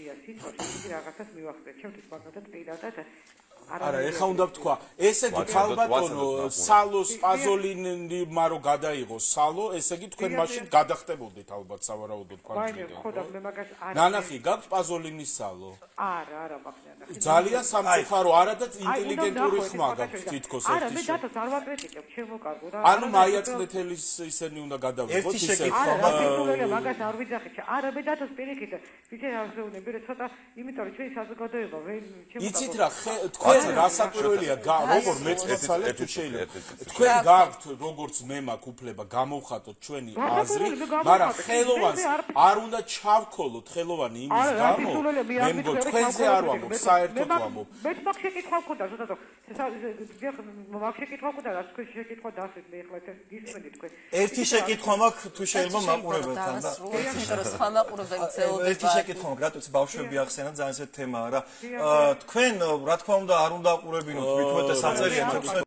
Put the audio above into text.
მარტივია სიტყვაში იგი რაღაცას მივახდეთ ჩემთვის მაგათაც პირადად არა, ეხა უნდა ვთქვა, ესე იგი ქალბატონო სალოს პაზოლინმა რო გადაიღო სალო, ესე იგი თქვენ მაშინ გადახტებოდით ალბათ სავარაუდოდ ქვანჯლიდან. ხო და მე მაგას არ ნანახი გაქვს პაზოლინის სალო? არა მაქვს. ძალიან სამწუხარო, არა და ინტელიგენტური ხმა გაქვს თითქოს არა, მე დათოს არ ვაკრიტიკებ, ჩემო კარგო რა. ანუ მაია წლეთელის ისენი უნდა გადავიღოთ ისე. არა, მაგას არ ვიძახით. არა, მე დათოს პირიქით, ვიცი რა ვზეუნები, ცოტა, იმიტომ რომ ჩვენი საზოგადოება ჩემო იცით რა, თქვენ რასაკვირველია, როგორ მეწესალეთ თუ შეიძლება. თქვენ გაქვთ როგორც მე მაქვს უფლება გამოვხატოთ ჩვენი აზრი, მაგრამ ხელოვანს არ უნდა ჩავქოლოთ ხელოვანი იმის გამო. მე მგონი თქვენზე არ ვამბობ, საერთოდ ვამბობ. მე მაგ შეკითხვა მქონდა, ზუსტად მაგ შეკითხვა მქონდა, რაც თქვენ შეკითხვა დასვით, მე ახლა ეს გისმენთ თქვენ. ერთი შეკითხვა მაქვს თუ შეიძლება მაყურებელთან და იმიტომ რომ სხვა მაყურებელი წეულდება. ერთი შეკითხვა მაქვს, რატოც ბავშვები ახსენეთ, ძალიან ესეთი თემაა რა. თქვენ რა თქმა უნდა არ უნდა აყურებინოთ, მithumetes აწერია 16